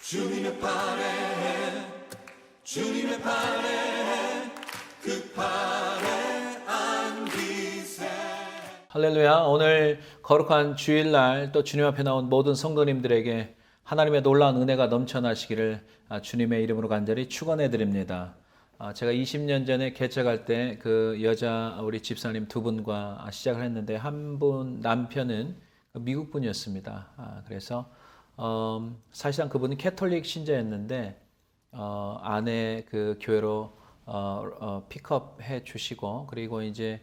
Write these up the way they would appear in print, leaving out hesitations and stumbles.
주님의 팔에 주님의 팔에 그 팔에 안기세. 할렐루야. 오늘 거룩한 주일날 또 주님 앞에 나온 모든 성도님들에게 하나님의 놀라운 은혜가 넘쳐나시기를 주님의 이름으로 간절히 축원해 드립니다. 제가 20년 전에 개척할 때 그 여자 우리 집사님 두 분과 시작을 했는데 한 분 남편은 미국 분이었습니다. 그래서 사실상 그분은 캐톨릭 신자였는데 아내 그 교회로 픽업해 주시고, 그리고 이제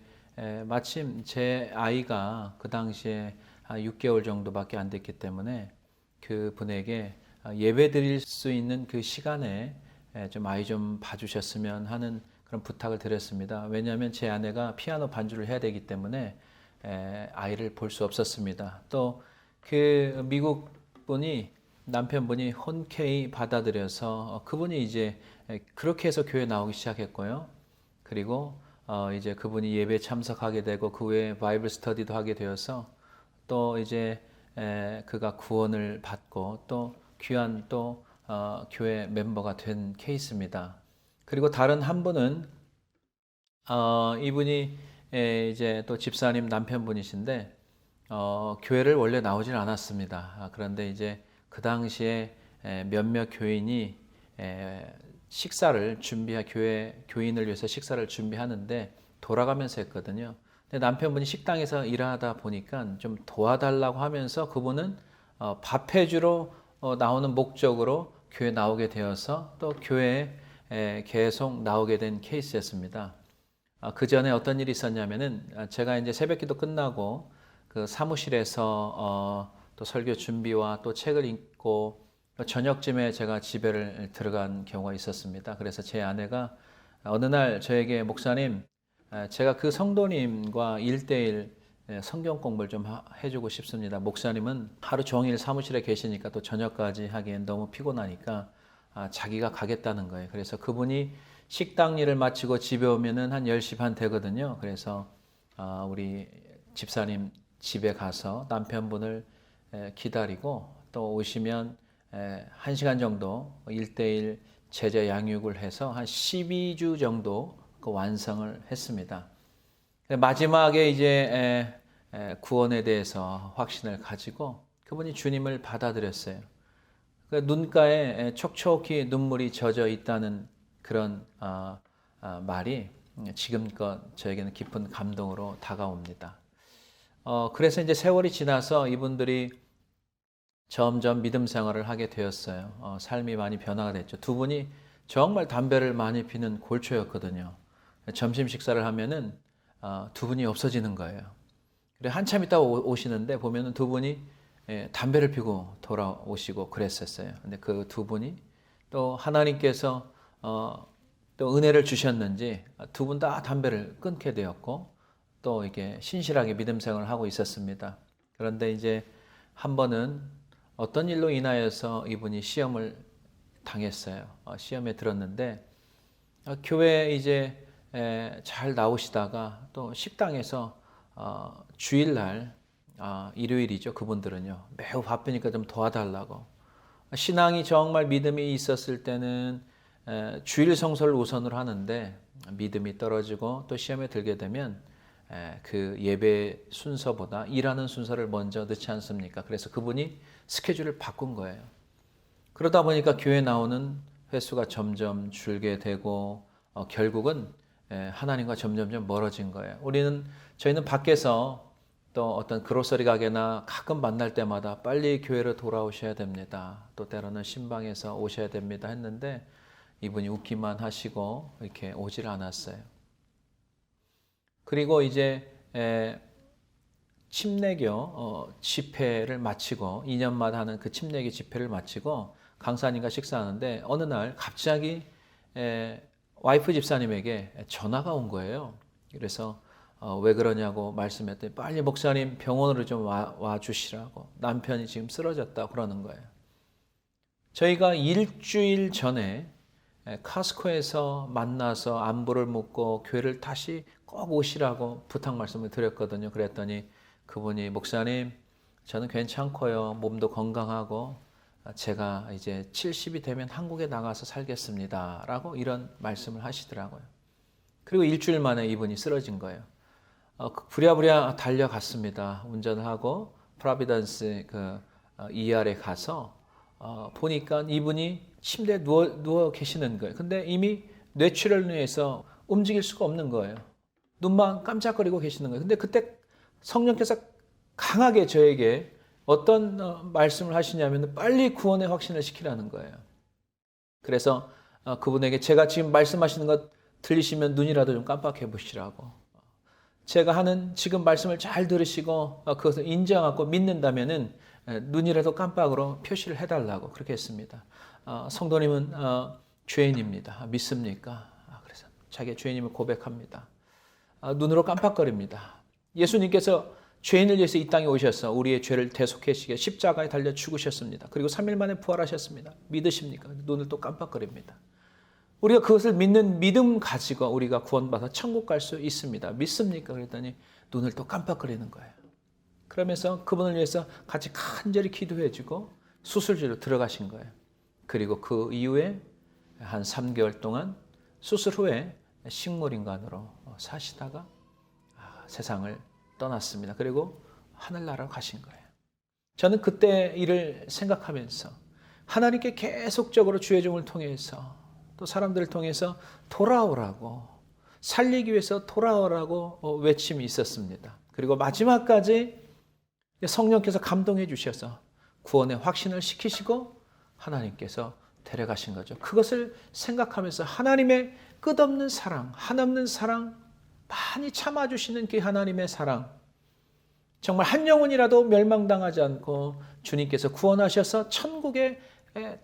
마침 제 아이가 그 당시에 6개월 정도밖에 안 됐기 때문에 그 분에게 예배 드릴 수 있는 그 시간에 좀 아이 좀 봐주셨으면 하는 그런 부탁을 드렸습니다. 왜냐하면 제 아내가 피아노 반주를 해야 되기 때문에 아이를 볼 수 없었습니다. 또 그 미국 분이 남편분이 흔쾌히 받아들여서 그분이 이제 그렇게 해서 교회 나오기 시작했고요. 그리고 이제 그분이 예배 참석하게 되고 그 후에 바이블 스터디도 하게 되어서 또 이제 그가 구원을 받고 또 귀한 또 교회 멤버가 된 케이스입니다. 그리고 다른 한 분은 이분이 이제 또 집사님 남편분이신데 교회를 원래 나오질 않았습니다. 그런데 이제 그 당시에 몇몇 교인이 식사를 교인을 위해서 식사를 준비하는데 돌아가면서 했거든요. 근데 남편분이 식당에서 일하다 보니까 좀 도와달라고 하면서 그분은 밥 해주러 나오는 목적으로 교회 나오게 되어서 또 교회에 계속 나오게 된 케이스였습니다. 그 전에 어떤 일이 있었냐면은 제가 이제 새벽기도 끝나고 그 사무실에서 또 설교 준비와 또 책을 읽고 저녁쯤에 제가 집에 들어간 경우가 있었습니다. 그래서 제 아내가 어느 날 저에게 목사님, 제가 그 성도님과 1대1 성경 공부를 좀 해주고 싶습니다. 목사님은 하루 종일 사무실에 계시니까 또 저녁까지 하기엔 너무 피곤하니까 자기가 가겠다는 거예요. 그래서 그분이 식당 일을 마치고 집에 오면은 한 10시 반 되거든요. 그래서 우리 집사님 집에 가서 남편분을 기다리고 또 오시면 1시간 정도 1대1 제자 양육을 해서 한 12주 정도 그 완성을 했습니다. 마지막에 이제 구원에 대해서 확신을 가지고 그분이 주님을 받아들였어요. 눈가에 촉촉히 눈물이 젖어 있다는 그런 말이 지금껏 저에게는 깊은 감동으로 다가옵니다. 그래서 이제 세월이 지나서 이분들이 점점 믿음 생활을 하게 되었어요. 삶이 많이 변화가 됐죠. 두 분이 정말 담배를 많이 피는 골초였거든요. 점심 식사를 하면은 두 분이 없어지는 거예요. 그래 한참 있다가 오시는데 보면은 두 분이 담배를 피고 돌아오시고 그랬었어요. 근데 그 두 분이 또 하나님께서 또 은혜를 주셨는지 두 분 다 담배를 끊게 되었고 또 이게 신실하게 믿음 생활을 하고 있었습니다. 그런데 이제 한 번은 어떤 일로 인하여서 이분이 시험을 당했어요. 시험에 들었는데 교회에 이제 잘 나오시다가 또 식당에서 주일날 일요일이죠. 그분들은요. 매우 바쁘니까 좀 도와달라고. 신앙이 정말 믿음이 있었을 때는 주일 성서를 우선으로 하는데 믿음이 떨어지고 또 시험에 들게 되면 그 예배 순서보다 일하는 순서를 먼저 넣지 않습니까? 그래서 그분이 스케줄을 바꾼 거예요. 그러다 보니까 교회 나오는 횟수가 점점 줄게 되고 결국은 하나님과 점점점 멀어진 거예요. 저희는 밖에서 또 어떤 그로서리 가게나 가끔 만날 때마다 빨리 교회로 돌아오셔야 됩니다. 또 때로는 신방에서 오셔야 됩니다 했는데 이분이 웃기만 하시고 이렇게 오질 않았어요. 그리고 이제 침례교 집회를 마치고 2년마다 하는 그 침례교 집회를 마치고 강사님과 식사하는데 어느 날 갑자기 와이프 집사님에게 전화가 온 거예요. 그래서 왜 그러냐고 말씀했더니 빨리 목사님 병원으로 좀 와 주시라고, 남편이 지금 쓰러졌다 그러는 거예요. 저희가 일주일 전에 카스코에서 만나서 안부를 묻고 교회를 다시 꼭 오시라고 부탁 말씀을 드렸거든요. 그랬더니 그분이 목사님 저는 괜찮고요. 몸도 건강하고 제가 이제 70이 되면 한국에 나가서 살겠습니다. 라고 이런 말씀을 하시더라고요. 그리고 일주일 만에 이분이 쓰러진 거예요. 부랴부랴 달려갔습니다. 운전을 하고 프로비던스 ER에 가서 보니까 이분이 침대에 누워 계시는 거예요. 근데 이미 뇌출혈에서 움직일 수가 없는 거예요. 눈만 깜짝거리고 계시는 거예요. 근데 그때 성령께서 강하게 저에게 어떤 말씀을 하시냐면 빨리 구원의 확신을 시키라는 거예요. 그래서 그분에게 제가 지금 말씀하시는 것 들리시면 눈이라도 좀 깜빡해 보시라고. 제가 하는 지금 말씀을 잘 들으시고 그것을 인정하고 믿는다면은 눈이라도 깜빡으로 표시를 해달라고 그렇게 했습니다. 성도님은 죄인입니다. 믿습니까? 그래서 자기의 죄인임을 고백합니다. 눈으로 깜빡거립니다. 예수님께서 죄인을 위해서 이 땅에 오셔서 우리의 죄를 대속하시게 십자가에 달려 죽으셨습니다. 그리고 3일 만에 부활하셨습니다. 믿으십니까? 눈을 또 깜빡거립니다. 우리가 그것을 믿는 믿음 가지고 우리가 구원받아 천국 갈 수 있습니다. 믿습니까? 그랬더니 눈을 또 깜빡거리는 거예요. 그러면서 그분을 위해서 같이 간절히 기도해주고 수술실로 들어가신 거예요. 그리고 그 이후에 한 3개월 동안 수술 후에 식물인간으로 사시다가 세상을 떠났습니다. 그리고 하늘나라로 가신 거예요. 저는 그때 일을 생각하면서 하나님께 계속적으로 주의 종을 통해서 또 사람들을 통해서 돌아오라고 살리기 위해서 돌아오라고 외침이 있었습니다. 그리고 마지막까지 성령께서 감동해 주셔서 구원의 확신을 시키시고 하나님께서 데려가신 거죠. 그것을 생각하면서 하나님의 끝없는 사랑, 한없는 사랑, 많이 참아주시는 그 하나님의 사랑, 정말 한 영혼이라도 멸망당하지 않고 주님께서 구원하셔서 천국에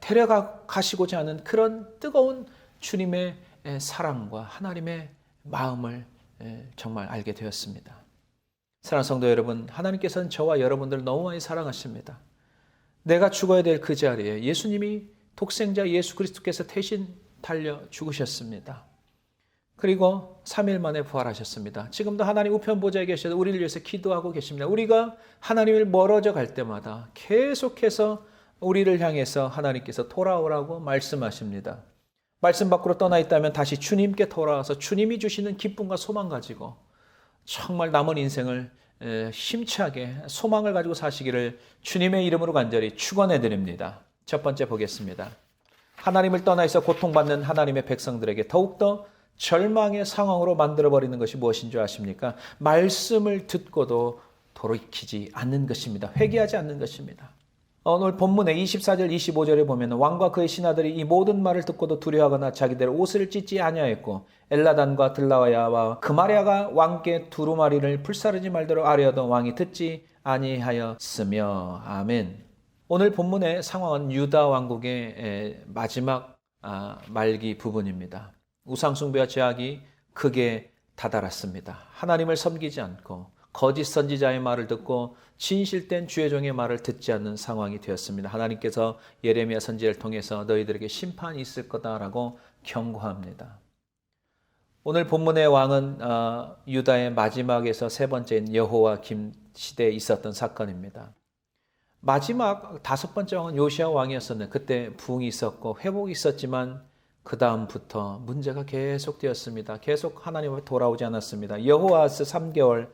데려가시고자 하는 그런 뜨거운 주님의 사랑과 하나님의 마음을 정말 알게 되었습니다. 사랑하는 성도 여러분, 하나님께서는 저와 여러분들을 너무 많이 사랑하십니다. 내가 죽어야 될 그 자리에 예수님이 독생자 예수 그리스도께서 대신 달려 죽으셨습니다. 그리고 3일 만에 부활하셨습니다. 지금도 하나님 우편 보좌에 계셔서 우리를 위해서 기도하고 계십니다. 우리가 하나님을 멀어져 갈 때마다 계속해서 우리를 향해서 하나님께서 돌아오라고 말씀하십니다. 말씀 밖으로 떠나 있다면 다시 주님께 돌아와서 주님이 주시는 기쁨과 소망 가지고 정말 남은 인생을 힘차게 소망을 가지고 사시기를 주님의 이름으로 간절히 축원해 드립니다. 첫 번째 보겠습니다. 하나님을 떠나 있어 고통받는 하나님의 백성들에게 더욱더 절망의 상황으로 만들어버리는 것이 무엇인 줄 아십니까? 말씀을 듣고도 돌이키지 않는 것입니다. 회개하지 않는 것입니다. 오늘 본문의 24절 25절에 보면 왕과 그의 신하들이 이 모든 말을 듣고도 두려워하거나 자기들 옷을 찢지 아니하였고 엘라단과 들라와야와 그마랴가 왕께 두루마리를 불사르지 말도록 아뢰어도 왕이 듣지 아니하였으며. 아멘. 오늘 본문의 상황은 유다 왕국의 마지막 말기 부분입니다. 우상숭배와 제약이 크게 다다랐습니다. 하나님을 섬기지 않고 거짓 선지자의 말을 듣고 진실된 주의 종의 말을 듣지 않는 상황이 되었습니다. 하나님께서 예레미야 선지자를 통해서 너희들에게 심판이 있을 거다라고 경고합니다. 오늘 본문의 왕은 유다의 마지막에서 세 번째인 여호와김 시대에 있었던 사건입니다. 마지막 다섯 번째 왕은 요시야 왕이었었는데 그때 부흥이 있었고 회복이 있었지만 그 다음부터 문제가 계속되었습니다. 계속 하나님 앞에 돌아오지 않았습니다. 여호아스 3개월,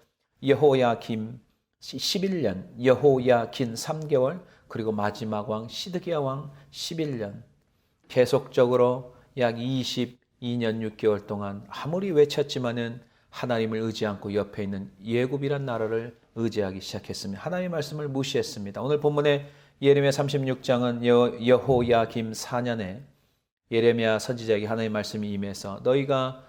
여호야김 11년, 여호야긴 3개월, 그리고 마지막 왕 시드기야 왕 11년. 계속적으로 약 22년 6개월 동안 아무리 외쳤지만은 하나님을 의지 않고 옆에 있는 예굽이란 나라를 의지하기 시작했습니다. 하나님의 말씀을 무시했습니다. 오늘 본문의 예레미야 36장은 여호야김 4년에 예레미야 선지자에게 하나님의 말씀이 임해서 너희가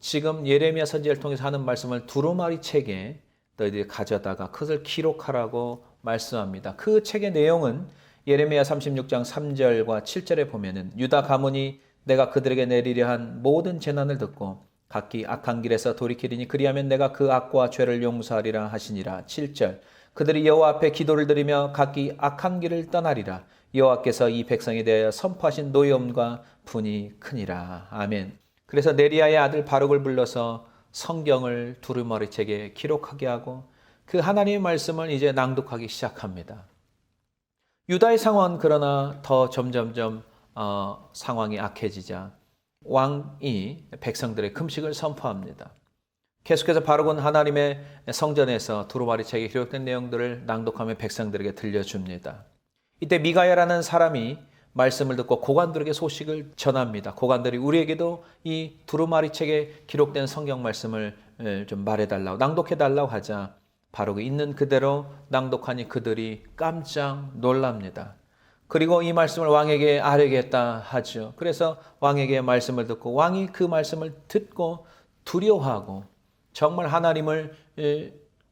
지금 예레미야 선지자를 통해서 하는 말씀을 두루마리 책에 너희들이 가져다가 그것을 기록하라고 말씀합니다. 그 책의 내용은 예레미야 36장 3절과 7절에 보면은 유다 가문이 내가 그들에게 내리려 한 모든 재난을 듣고 각기 악한 길에서 돌이키리니 그리하면 내가 그 악과 죄를 용서하리라 하시니라. 7절 그들이 여호와 앞에 기도를 드리며 각기 악한 길을 떠나리라. 여호와께서 이 백성에 대하여 선포하신 노여움과 분이 크니라. 아멘. 그래서 네리야의 아들 바룩을 불러서 성경을 두루마리 책에 기록하게 하고 그 하나님의 말씀을 이제 낭독하기 시작합니다. 유다의 상황은 그러나 더 점점점 상황이 악해지자 왕이 백성들의 금식을 선포합니다. 계속해서 바로군 하나님의 성전에서 두루마리 책에 기록된 내용들을 낭독하며 백성들에게 들려줍니다. 이때 미가야라는 사람이 말씀을 듣고 고관들에게 소식을 전합니다. 고관들이 우리에게도 이 두루마리 책에 기록된 성경 말씀을 좀 말해달라고, 낭독해달라고 하자 바로 있는 그대로 낭독하니 그들이 깜짝 놀랍니다. 그리고 이 말씀을 왕에게 아뢰겠다 하죠. 그래서 왕에게 말씀을 듣고 왕이 그 말씀을 듣고 두려워하고 정말 하나님을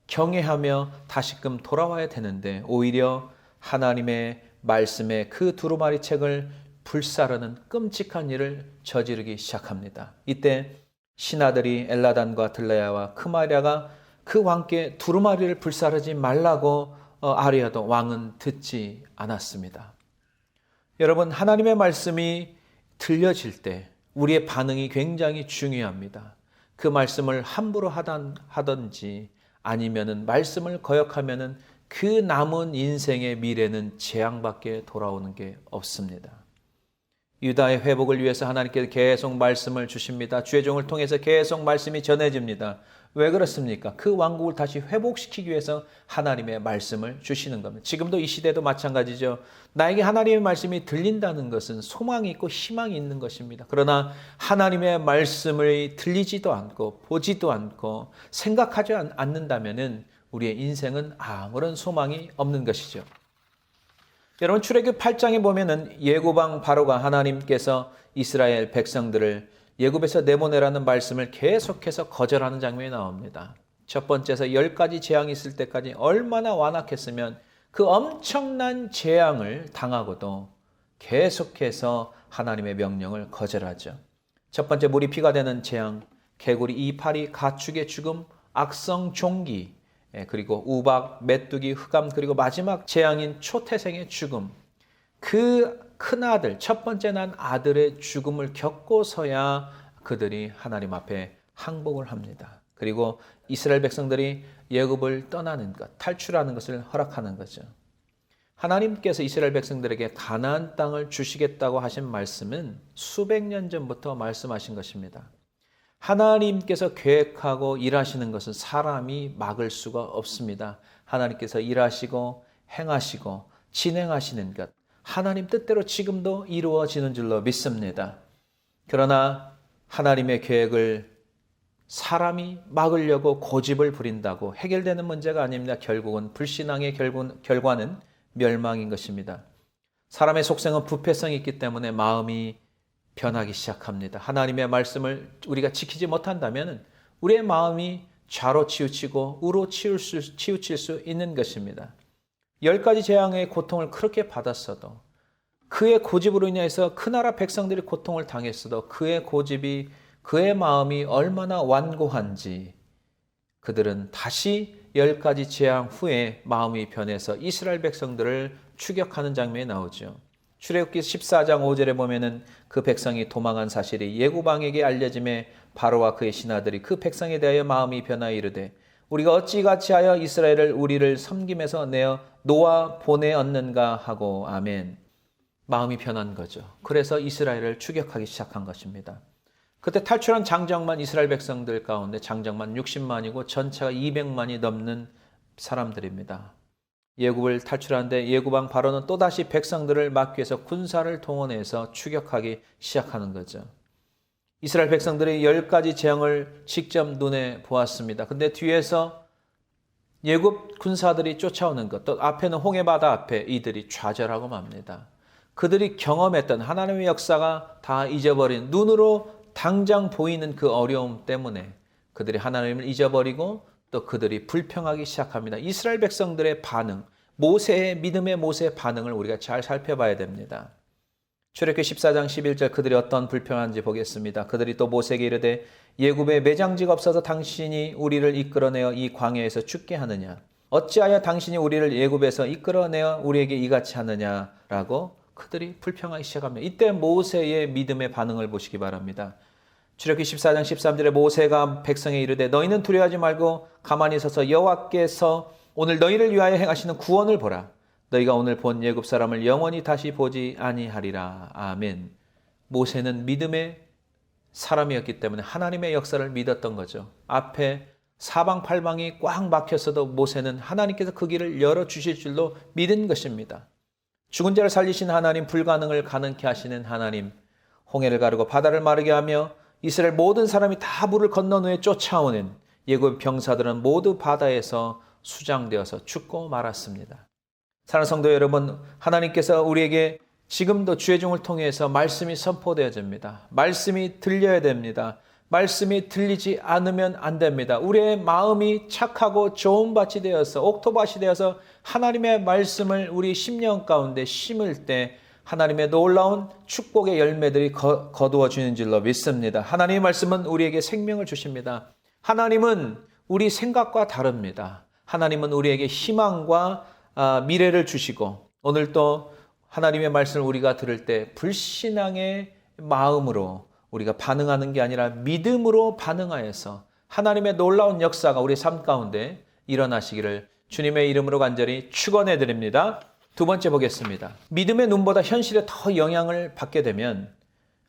경외하며 다시금 돌아와야 되는데 오히려 하나님의 말씀에 그 두루마리 책을 불사르는 끔찍한 일을 저지르기 시작합니다. 이때 신하들이 엘라단과 들라야와 크마랴가 그 왕께 두루마리를 불사르지 말라고 아뢰어도 왕은 듣지 않았습니다. 여러분, 하나님의 말씀이 들려질 때 우리의 반응이 굉장히 중요합니다. 그 말씀을 함부로 하든지 아니면은 말씀을 거역하면은 그 남은 인생의 미래는 재앙밖에 돌아오는 게 없습니다. 유다의 회복을 위해서 하나님께서 계속 말씀을 주십니다. 주의 종을 통해서 계속 말씀이 전해집니다. 왜 그렇습니까? 그 왕국을 다시 회복시키기 위해서 하나님의 말씀을 주시는 겁니다. 지금도 이 시대도 마찬가지죠. 나에게 하나님의 말씀이 들린다는 것은 소망이 있고 희망이 있는 것입니다. 그러나 하나님의 말씀을 들리지도 않고 보지도 않고 생각하지 않는다면 우리의 인생은 아무런 소망이 없는 것이죠. 여러분, 출애굽 8장에 보면은 예고방 바로가 하나님께서 이스라엘 백성들을 예굽에서 내보내라는 말씀을 계속해서 거절하는 장면이 나옵니다. 첫 번째에서 10가지 재앙이 있을 때까지 얼마나 완악했으면 그 엄청난 재앙을 당하고도 계속해서 하나님의 명령을 거절하죠. 첫 번째, 물이 피가 되는 재앙, 개구리, 이파리, 가축의 죽음, 악성 종기, 그리고 우박, 메뚜기, 흑암, 그리고 마지막 재앙인 초태생의 죽음. 그 큰아들, 첫 번째 난 아들의 죽음을 겪고서야 그들이 하나님 앞에 항복을 합니다. 그리고 이스라엘 백성들이 애굽을 떠나는 것, 탈출하는 것을 허락하는 거죠. 하나님께서 이스라엘 백성들에게 가나안 땅을 주시겠다고 하신 말씀은 수백 년 전부터 말씀하신 것입니다. 하나님께서 계획하고 일하시는 것은 사람이 막을 수가 없습니다. 하나님께서 일하시고 행하시고 진행하시는 것, 하나님 뜻대로 지금도 이루어지는 줄로 믿습니다. 그러나 하나님의 계획을 사람이 막으려고 고집을 부린다고 해결되는 문제가 아닙니다. 결국은 불신앙의 결과는 멸망인 것입니다. 사람의 속성은 부패성이 있기 때문에 마음이 변하기 시작합니다. 하나님의 말씀을 우리가 지키지 못한다면 우리의 마음이 좌로 치우치고 우로 치우칠 수 있는 것입니다. 10가지 재앙의 고통을 그렇게 받았어도 그의 고집으로 인해서 그 나라 백성들이 고통을 당했어도 그의 고집이 그의 마음이 얼마나 완고한지 그들은 다시 10가지 재앙 후에 마음이 변해서 이스라엘 백성들을 추격하는 장면이 나오죠. 출애굽기 14장 5절에 보면은 그 백성이 도망한 사실이 예고방에게 알려짐에 바로와 그의 신하들이 그 백성에 대하여 마음이 변하여 이르되 우리가 어찌 같이 하여 이스라엘을 우리를 섬김에서 내어 놓아 보내었는가 하고 아멘. 마음이 변한 거죠. 그래서 이스라엘을 추격하기 시작한 것입니다. 그때 탈출한 장정만 이스라엘 백성들 가운데 장정만 60만이고 전체가 200만이 넘는 사람들입니다. 예굽을 탈출하는데 예굽왕 바로는 또다시 백성들을 막기 위해서 군사를 동원해서 추격하기 시작하는 거죠. 이스라엘 백성들이 10가지 재앙을 직접 눈에 보았습니다. 근데 뒤에서 예굽 군사들이 쫓아오는 것, 또 앞에는 홍해바다 앞에 이들이 좌절하고 맙니다. 그들이 경험했던 하나님의 역사가 다 잊어버린 눈으로 당장 보이는 그 어려움 때문에 그들이 하나님을 잊어버리고 또 그들이 불평하기 시작합니다. 이스라엘 백성들의 반응, 모세의 믿음의 모세의 반응을 우리가 잘 살펴봐야 됩니다. 출애굽기 14장 11절 그들이 어떤 불평한지 보겠습니다. 그들이 또 모세에게 이르되 예굽에 매장지가 없어서 당신이 우리를 이끌어내어 이 광야에서 죽게 하느냐? 어찌하여 당신이 우리를 예굽에서 이끌어내어 우리에게 이같이 하느냐라고 그들이 불평하기 시작합니다. 이때 모세의 믿음의 반응을 보시기 바랍니다. 출애굽기 14장 13절에 모세가 백성에 이르되 너희는 두려워하지 말고 가만히 서서 여호와께서 오늘 너희를 위하여 행하시는 구원을 보라. 너희가 오늘 본 애굽 사람을 영원히 다시 보지 아니하리라. 아멘. 모세는 믿음의 사람이었기 때문에 하나님의 역사를 믿었던 거죠. 앞에 사방팔방이 꽉 막혔어도 모세는 하나님께서 그 길을 열어주실 줄로 믿은 것입니다. 죽은 자를 살리신 하나님, 불가능을 가능케 하시는 하나님, 홍해를 가르고 바다를 마르게 하며 이스라엘 모든 사람이 다 물을 건넌 후에 쫓아오는 예굽 병사들은 모두 바다에서 수장되어서 죽고 말았습니다. 사랑하는 성도 여러분, 하나님께서 우리에게 지금도 주의 종을 통해서 말씀이 선포되어집니다. 말씀이 들려야 됩니다. 말씀이 들리지 않으면 안 됩니다. 우리의 마음이 착하고 좋은 밭이 되어서, 옥토밭이 되어서 하나님의 말씀을 우리 심령 가운데 심을 때 하나님의 놀라운 축복의 열매들이 거두어지는 줄로 믿습니다. 하나님의 말씀은 우리에게 생명을 주십니다. 하나님은 우리 생각과 다릅니다. 하나님은 우리에게 희망과 미래를 주시고, 오늘 또 하나님의 말씀을 우리가 들을 때 불신앙의 마음으로 우리가 반응하는 게 아니라 믿음으로 반응하여서 하나님의 놀라운 역사가 우리 삶 가운데 일어나시기를 주님의 이름으로 간절히 축원해 드립니다. 두 번째 보겠습니다. 믿음의 눈보다 현실에 더 영향을 받게 되면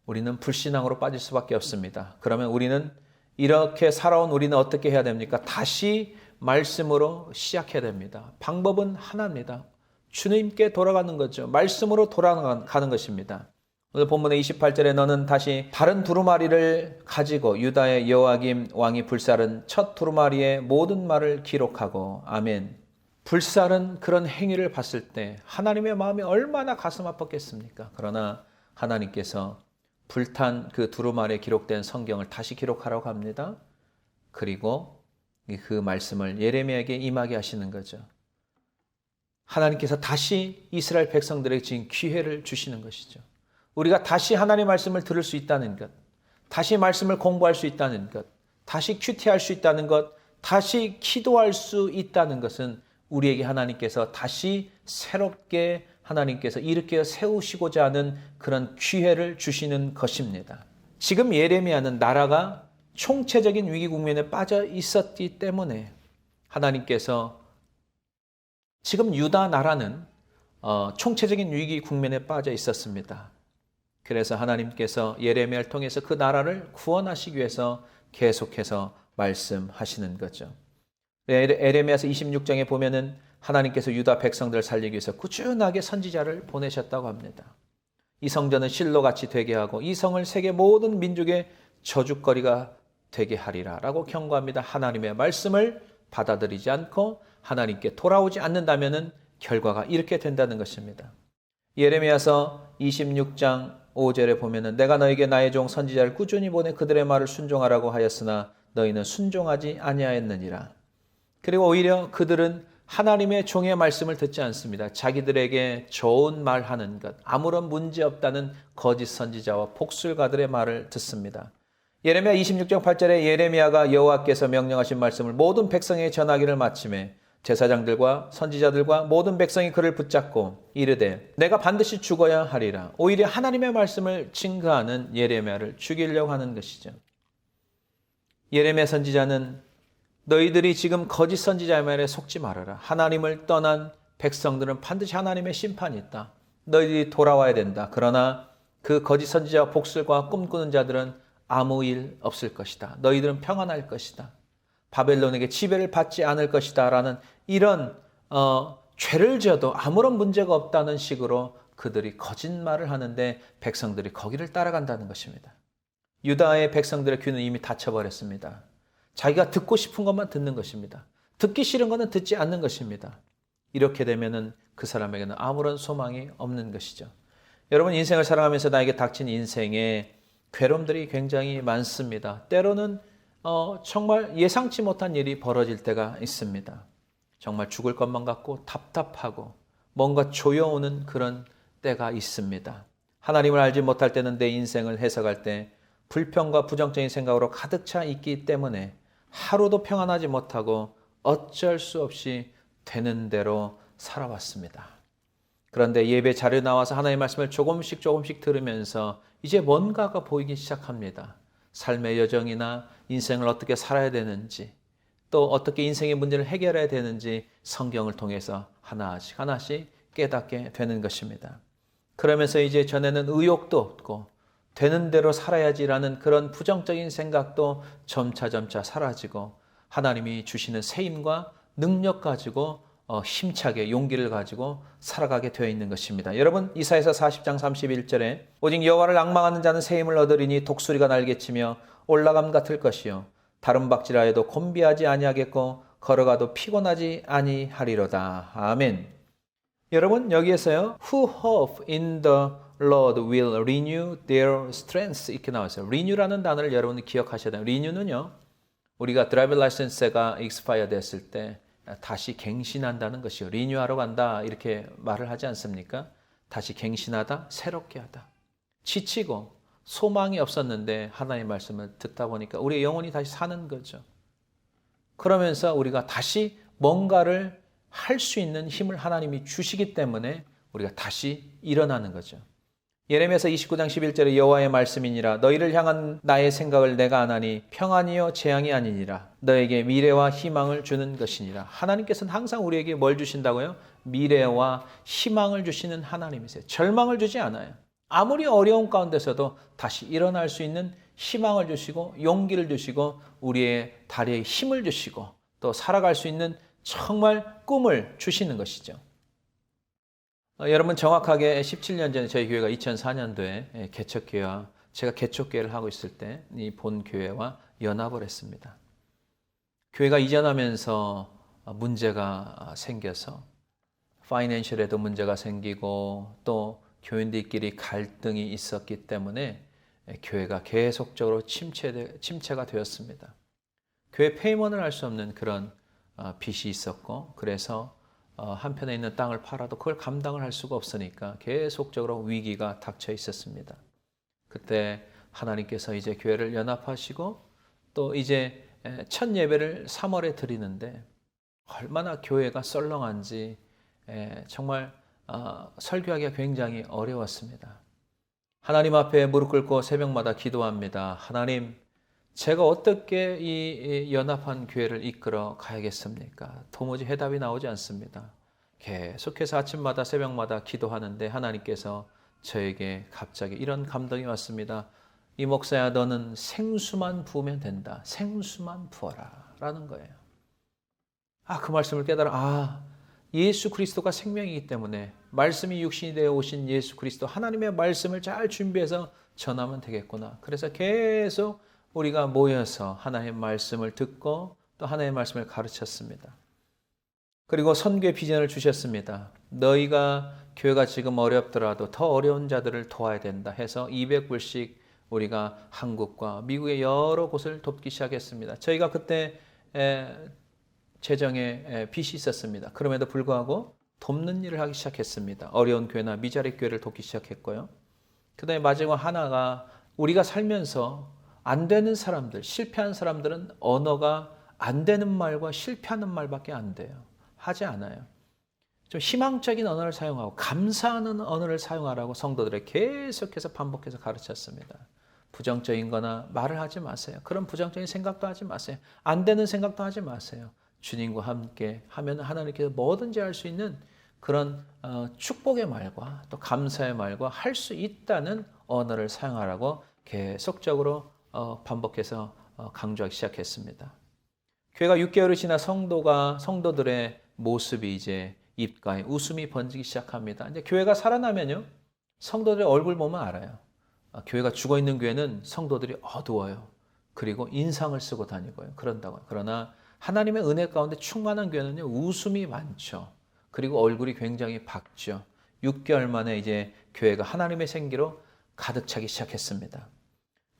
우리는 불신앙으로 빠질 수밖에 없습니다. 그러면 우리는 이렇게 살아온 우리는 어떻게 해야 됩니까? 다시 말씀으로 시작해야 됩니다. 방법은 하나입니다. 주님께 돌아가는 거죠. 말씀으로 돌아가는 것입니다. 오늘 본문의 28절에 너는 다시 다른 두루마리를 가지고 유다의 여호야김 왕이 불살은 첫 두루마리의 모든 말을 기록하고. 아멘. 불살은 그런 행위를 봤을 때 하나님의 마음이 얼마나 가슴 아팠겠습니까? 그러나 하나님께서 불탄 그 두루마리에 기록된 성경을 다시 기록하라고 합니다. 그리고 그 말씀을 예레미야에게 임하게 하시는 거죠. 하나님께서 다시 이스라엘 백성들에게 지금 기회를 주시는 것이죠. 우리가 다시 하나님의 말씀을 들을 수 있다는 것, 다시 말씀을 공부할 수 있다는 것, 다시 큐티할 수 있다는 것, 다시 기도할 수 있다는 것은 우리에게 하나님께서 다시 새롭게 하나님께서 일으켜 세우시고자 하는 그런 기회를 주시는 것입니다. 지금 예레미야는 나라가 총체적인 위기 국면에 빠져 있었기 때문에 하나님께서 지금 유다 나라는 총체적인 위기 국면에 빠져 있었습니다. 그래서 하나님께서 예레미야를 통해서 그 나라를 구원하시기 위해서 계속해서 말씀하시는 거죠. 예레미야서 26장에 보면은 하나님께서 유다 백성들을 살리기 위해서 꾸준하게 선지자를 보내셨다고 합니다. 이 성전은 실로같이 되게 하고 이 성을 세계 모든 민족의 저주거리가 되게 하리라 라고 경고합니다. 하나님의 말씀을 받아들이지 않고 하나님께 돌아오지 않는다면 결과가 이렇게 된다는 것입니다. 예레미야서 26장 5절에 보면은 내가 너에게 나의 종 선지자를 꾸준히 보내 그들의 말을 순종하라고 하였으나 너희는 순종하지 아니하였느니라. 그리고 오히려 그들은 하나님의 종의 말씀을 듣지 않습니다. 자기들에게 좋은 말하는 것, 아무런 문제 없다는 거짓 선지자와 복술가들의 말을 듣습니다. 예레미야 26장 8절에 예레미야가 여호와께서 명령하신 말씀을 모든 백성에게 전하기를 마침에 제사장들과 선지자들과 모든 백성이 그를 붙잡고 이르되 내가 반드시 죽어야 하리라. 오히려 하나님의 말씀을 증거하는 예레미야를 죽이려고 하는 것이죠. 예레미야 선지자는 너희들이 지금 거짓 선지자의 말에 속지 말아라. 하나님을 떠난 백성들은 반드시 하나님의 심판이 있다. 너희들이 돌아와야 된다. 그러나 그 거짓 선지자와 복술과 꿈꾸는 자들은 아무 일 없을 것이다. 너희들은 평안할 것이다. 바벨론에게 지배를 받지 않을 것이다 라는 이런 죄를 지어도 아무런 문제가 없다는 식으로 그들이 거짓말을 하는데 백성들이 거기를 따라간다는 것입니다. 유다의 백성들의 귀는 이미 닫혀버렸습니다. 자기가 듣고 싶은 것만 듣는 것입니다. 듣기 싫은 것은 듣지 않는 것입니다. 이렇게 되면은 그 사람에게는 아무런 소망이 없는 것이죠. 여러분, 인생을 살아가면서 나에게 닥친 인생에 괴로움들이 굉장히 많습니다. 때로는 정말 예상치 못한 일이 벌어질 때가 있습니다. 정말 죽을 것만 같고 답답하고 뭔가 조여오는 그런 때가 있습니다. 하나님을 알지 못할 때는 내 인생을 해석할 때 불평과 부정적인 생각으로 가득 차 있기 때문에 하루도 평안하지 못하고 어쩔 수 없이 되는 대로 살아왔습니다. 그런데 예배 자리에 나와서 하나님의 말씀을 조금씩 들으면서 이제 뭔가가 보이기 시작합니다. 삶의 여정이나 인생을 어떻게 살아야 되는지, 또 어떻게 인생의 문제를 해결해야 되는지 성경을 통해서 하나씩 깨닫게 되는 것입니다. 그러면서 이제 전에는 의욕도 없고 되는 대로 살아야지라는 그런 부정적인 생각도 점차 사라지고 하나님이 주시는 새 힘과 능력 가지고 힘차게 용기를 가지고 살아가게 되어 있는 것입니다. 여러분, 이사야서 40장 31절에 오직 여호와를 앙망하는 자는 새 힘을 얻으리니 독수리가 날개치며 올라감 같을 것이요 다른 박질하여도 곤비하지 아니하겠고 걸어가도 피곤하지 아니하리로다. 아멘. 여러분, 여기에서요, Who hope in the Lord will renew their strength 이렇게 나왔어요. renew라는 단어를 여러분이 기억하셔야 돼요. renew는요, 우리가 드라이빙 라이센스가 expire 됐을 때 다시 갱신한다는 것이요. 리뉴하러 간다 이렇게 말을 하지 않습니까? 다시 갱신하다, 새롭게 하다. 지치고 소망이 없었는데 하나님의 말씀을 듣다 보니까 우리의 영혼이 다시 사는 거죠. 그러면서 우리가 다시 뭔가를 할 수 있는 힘을 하나님이 주시기 때문에 우리가 다시 일어나는 거죠. 예레미야서 29장 11절에 여호와의 말씀이니라 너희를 향한 나의 생각을 내가 아나니 평안이요 재앙이 아니니라 너에게 미래와 희망을 주는 것이니라. 하나님께서는 항상 우리에게 뭘 주신다고요? 미래와 희망을 주시는 하나님이세요. 절망을 주지 않아요. 아무리 어려운 가운데서도 다시 일어날 수 있는 희망을 주시고 용기를 주시고 우리의 다리에 힘을 주시고 또 살아갈 수 있는 정말 꿈을 주시는 것이죠. 여러분, 정확하게 17년 전에 저희 교회가 2004년도에 개척교회와 제가 개척교회를 하고 있을 때 이 본 교회와 연합을 했습니다. 교회가 이전하면서 문제가 생겨서 파이낸셜에도 문제가 생기고 또 교인들끼리 갈등이 있었기 때문에 교회가 계속적으로 침체가 되었습니다. 교회 페이먼을 할 수 없는 그런 빚이 있었고 그래서 한편에 있는 땅을 팔아도 그걸 감당을 할 수가 없으니까 계속적으로 위기가 닥쳐 있었습니다. 그때 하나님께서 이제 교회를 연합하시고 또 이제 첫 예배를 3월에 드리는데 얼마나 교회가 썰렁한지 정말 설교하기가 굉장히 어려웠습니다. 하나님 앞에 무릎 꿇고 새벽마다 기도합니다. 하나님, 제가 어떻게 이 연합한 교회를 이끌어 가야겠습니까? 도무지 해답이 나오지 않습니다. 계속해서 아침마다 새벽마다 기도하는데 하나님께서 저에게 갑자기 이런 감동이 왔습니다. 이 목사야, 너는 생수만 부으면 된다. 생수만 부어라 라는 거예요. 그 말씀을 깨달아 예수 그리스도가 생명이기 때문에 말씀이 육신이 되어 오신 예수 그리스도 하나님의 말씀을 잘 준비해서 전하면 되겠구나. 그래서 계속 우리가 모여서 하나님의 말씀을 듣고 또 하나님의 말씀을 가르쳤습니다. 그리고 선교의 비전을 주셨습니다. 너희가 교회가 지금 어렵더라도 더 어려운 자들을 도와야 된다 해서 200불씩 우리가 한국과 미국의 여러 곳을 돕기 시작했습니다. 저희가 그때 재정에 빚이 있었습니다. 그럼에도 불구하고 돕는 일을 하기 시작했습니다. 어려운 교회나 미자립 교회를 돕기 시작했고요. 그 다음에 마지막 하나가 우리가 살면서 안 되는 사람들, 실패한 사람들은 언어가 안 되는 말과 실패하는 말밖에 안 돼요. 하지 않아요. 좀 희망적인 언어를 사용하고 감사하는 언어를 사용하라고 성도들에게 계속해서 반복해서 가르쳤습니다. 부정적인 거나 말을 하지 마세요. 그런 부정적인 생각도 하지 마세요. 안 되는 생각도 하지 마세요. 주님과 함께 하면 하나님께서 뭐든지 할 수 있는 그런 축복의 말과 또 감사의 말과 할 수 있다는 언어를 사용하라고 계속적으로 반복해서 강조하기 시작했습니다. 교회가 6개월이 지나 성도들의 모습이 이제 입가에 웃음이 번지기 시작합니다. 이제 교회가 살아나면요, 성도들의 얼굴 보면 알아요. 교회가 죽어 있는 교회는 성도들이 어두워요. 그리고 인상을 쓰고 다니고요. 그런다고요. 그러나 하나님의 은혜 가운데 충만한 교회는요, 웃음이 많죠. 그리고 얼굴이 굉장히 밝죠. 6개월 만에 이제 교회가 하나님의 생기로 가득 차기 시작했습니다.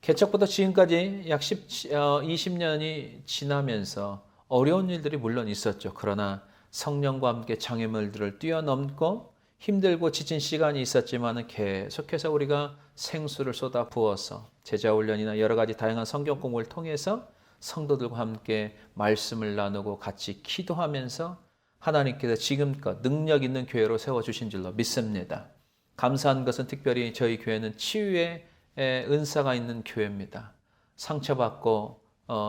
개척부터 지금까지 약 20년이 지나면서 어려운 일들이 물론 있었죠. 그러나 성령과 함께 장애물들을 뛰어넘고 힘들고 지친 시간이 있었지만 계속해서 우리가 생수를 쏟아 부어서 제자훈련이나 여러 가지 다양한 성경 공부를 통해서 성도들과 함께 말씀을 나누고 같이 기도하면서 하나님께서 지금껏 능력 있는 교회로 세워주신 줄로 믿습니다. 감사한 것은 특별히 저희 교회는 치유의 은사가 있는 교회입니다. 상처받고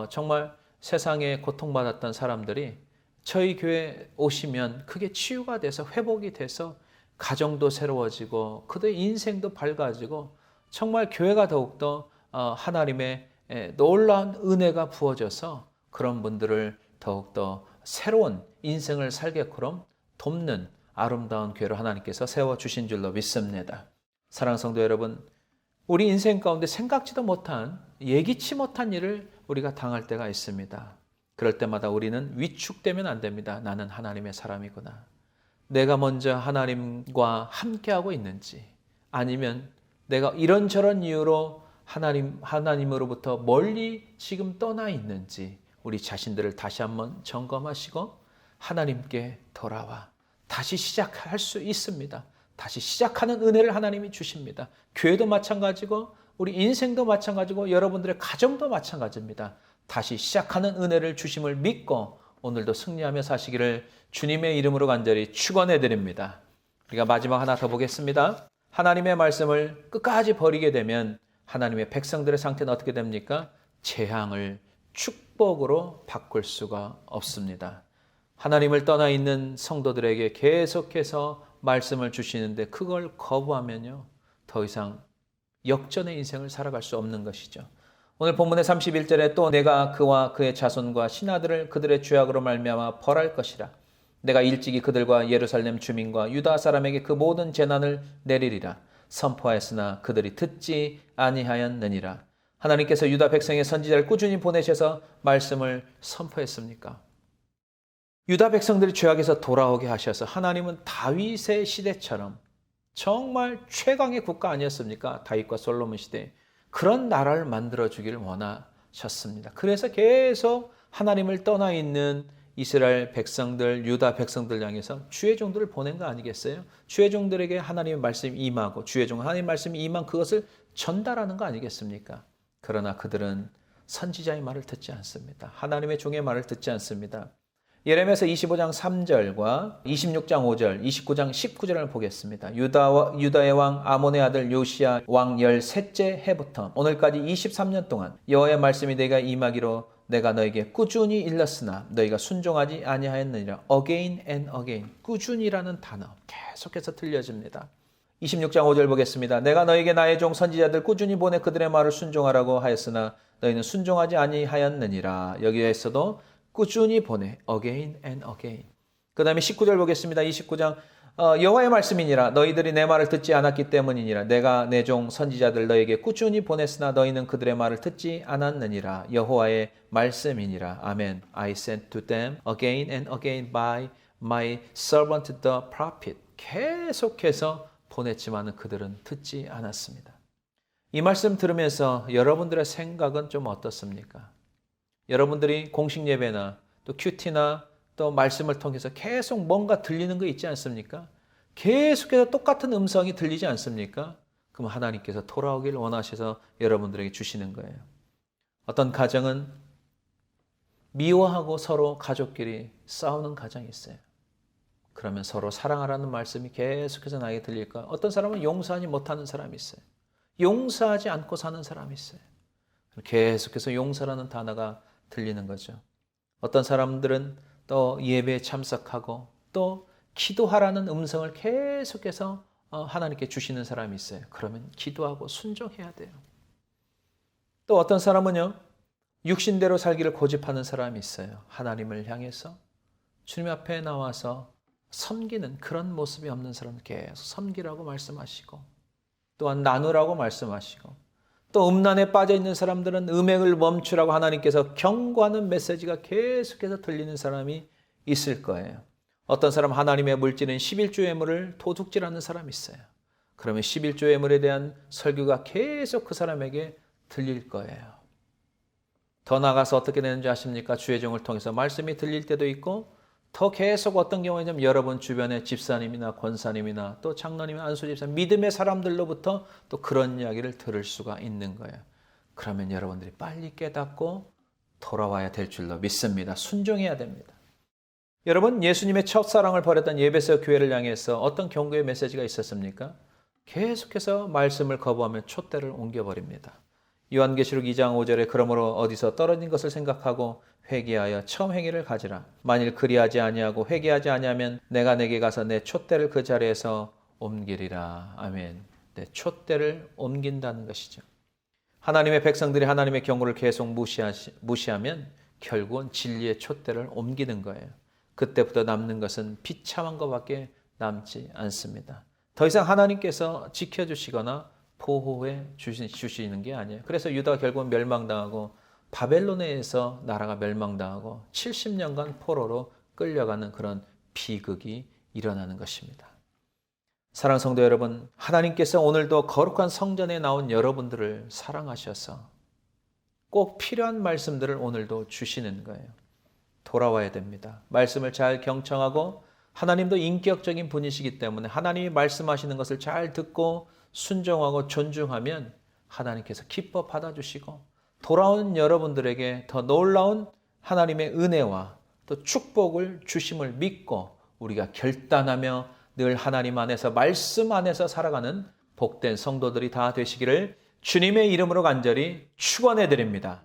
정말 세상에 고통받았던 사람들이 저희 교회에 오시면 그게 치유가 돼서 회복이 돼서 가정도 새로워지고 그들의 인생도 밝아지고 정말 교회가 더욱더 하나님의 놀라운 은혜가 부어져서 그런 분들을 더욱더 새로운 인생을 살게끔 돕는 아름다운 교회를 하나님께서 세워주신 줄로 믿습니다. 사랑하는 성도 여러분, 우리 인생 가운데 생각지도 못한, 예기치 못한 일을 우리가 당할 때가 있습니다. 그럴 때마다 우리는 위축되면 안 됩니다. 나는 하나님의 사람이구나. 내가 먼저 하나님과 함께하고 있는지, 아니면 내가 이런저런 이유로 하나님으로부터 멀리 지금 떠나 있는지 우리 자신들을 다시 한번 점검하시고 하나님께 돌아와 다시 시작할 수 있습니다. 다시 시작하는 은혜를 하나님이 주십니다. 교회도 마찬가지고 우리 인생도 마찬가지고 여러분들의 가정도 마찬가지입니다. 다시 시작하는 은혜를 주심을 믿고 오늘도 승리하며 사시기를 주님의 이름으로 간절히 축원해 드립니다. 우리가 마지막 하나 더 보겠습니다. 하나님의 말씀을 끝까지 버리게 되면 하나님의 백성들의 상태는 어떻게 됩니까? 재앙을 축복으로 바꿀 수가 없습니다. 하나님을 떠나 있는 성도들에게 계속해서 말씀을 주시는데 그걸 거부하면요, 더 이상 역전의 인생을 살아갈 수 없는 것이죠. 오늘 본문의 31절에 또 내가 그와 그의 자손과 신하들을 그들의 죄악으로 말미암아 벌할 것이라. 내가 일찍이 그들과 예루살렘 주민과 유다 사람에게 그 모든 재난을 내리리라. 선포하였으나 그들이 듣지 아니하였느니라. 하나님께서 유다 백성의 선지자를 꾸준히 보내셔서 말씀을 선포했습니까? 유다 백성들이 죄악에서 돌아오게 하셔서 하나님은 다윗의 시대처럼 정말 최강의 국가 아니었습니까? 다윗과 솔로몬 시대. 그런 나라를 만들어주기를 원하셨습니다. 그래서 계속 하나님을 떠나 있는 이스라엘 백성들, 유다 백성들 향해서 주의 종들을 보낸 거 아니겠어요? 주의 종들에게 하나님의 말씀이 임하고 주의 종 하나님의 말씀이 임한 그것을 전달하는 거 아니겠습니까? 그러나 그들은 선지자의 말을 듣지 않습니다. 하나님의 종의 말을 듣지 않습니다. 예레미야서 25장 3절과 26장 5절, 29장 19절을 보겠습니다. 유다의 왕 아몬의 아들 요시야 왕 13째 해부터 오늘까지 23년 동안 여호와의 말씀이 내가 임하기로 내가 너에게 꾸준히 일렀으나 너희가 순종하지 아니하였느니라. Again and again. 꾸준히라는 단어 계속해서 들려집니다. 26장 5절 보겠습니다. 내가 너에게 나의 종 선지자들 꾸준히 보내 그들의 말을 순종하라고 하였으나 너희는 순종하지 아니하였느니라. 여기에서도 꾸준히 보내. Again and again. 그 다음에 19절 보겠습니다. 29장 여호와의 말씀이니라. 너희들이 내 말을 듣지 않았기 때문이니라. 내가 내 종 선지자들 너에게 꾸준히 보냈으나 너희는 그들의 말을 듣지 않았느니라. 여호와의 말씀이니라. 아멘. I sent to them again and again by my servant the prophet. 계속해서 보냈지만 그들은 듣지 않았습니다. 이 말씀 들으면서 여러분들의 생각은 좀 어떻습니까? 여러분들이 공식 예배나 또 큐티나 또 말씀을 통해서 계속 뭔가 들리는 거 있지 않습니까? 계속해서 똑같은 음성이 들리지 않습니까? 그럼 하나님께서 돌아오기를 원하셔서 여러분들에게 주시는 거예요. 어떤 가정은 미워하고 서로 가족끼리 싸우는 가정이 있어요. 그러면 서로 사랑하라는 말씀이 계속해서 나에게 들릴까? 어떤 사람은 용서하지 못하는 사람이 있어요. 용서하지 않고 사는 사람이 있어요. 계속해서 용서라는 단어가 들리는 거죠. 어떤 사람들은 또 예배에 참석하고 또 기도하라는 음성을 계속해서 하나님께 주시는 사람이 있어요. 그러면 기도하고 순종해야 돼요. 또 어떤 사람은요, 육신대로 살기를 고집하는 사람이 있어요. 하나님을 향해서 주님 앞에 나와서 섬기는 그런 모습이 없는 사람은 계속 섬기라고 말씀하시고 또한 나누라고 말씀하시고 또 음란에 빠져 있는 사람들은 음행을 멈추라고 하나님께서 경고하는 메시지가 계속해서 들리는 사람이 있을 거예요. 어떤 사람 하나님의 물질인 11조 예물을 도둑질하는 사람이 있어요. 그러면 11조 예물에 대한 설교가 계속 그 사람에게 들릴 거예요. 더 나아가서 어떻게 되는지 아십니까? 주의 종을 통해서 말씀이 들릴 때도 있고 더 계속 어떤 경우에는 여러분 주변의 집사님이나 권사님이나 또 장로님이나 안수집사 믿음의 사람들로부터 또 그런 이야기를 들을 수가 있는 거예요. 그러면 여러분들이 빨리 깨닫고 돌아와야 될 줄로 믿습니다. 순종해야 됩니다. 여러분, 예수님의 첫사랑을 버렸던 예배소 교회를 향해서 어떤 경고의 메시지가 있었습니까? 계속해서 말씀을 거부하며 촛대를 옮겨버립니다. 요한계시록 2장 5절에 그러므로 어디서 떨어진 것을 생각하고 회개하여 처음 행위를 가지라. 만일 그리하지 아니하고 회개하지 아니하면 내가 내게 가서 내 촛대를 그 자리에서 옮기리라. 아멘. 네, 촛대를 옮긴다는 것이죠. 하나님의 백성들이 하나님의 경고를 계속 무시하면 결국은 진리의 촛대를 옮기는 거예요. 그때부터 남는 것은 비참한 것밖에 남지 않습니다. 더 이상 하나님께서 지켜주시거나 보호해 주시는 게 아니에요. 그래서 유다가 결국은 멸망당하고 바벨론에서 나라가 멸망당하고 70년간 포로로 끌려가는 그런 비극이 일어나는 것입니다. 사랑하는 성도 여러분, 하나님께서 오늘도 거룩한 성전에 나온 여러분들을 사랑하셔서 꼭 필요한 말씀들을 오늘도 주시는 거예요. 돌아와야 됩니다. 말씀을 잘 경청하고 하나님도 인격적인 분이시기 때문에 하나님이 말씀하시는 것을 잘 듣고 순종하고 존중하면 하나님께서 기뻐 받아주시고 돌아온 여러분들에게 더 놀라운 하나님의 은혜와 또 축복을 주심을 믿고 우리가 결단하며 늘 하나님 안에서 말씀 안에서 살아가는 복된 성도들이 다 되시기를 주님의 이름으로 간절히 축원해 드립니다.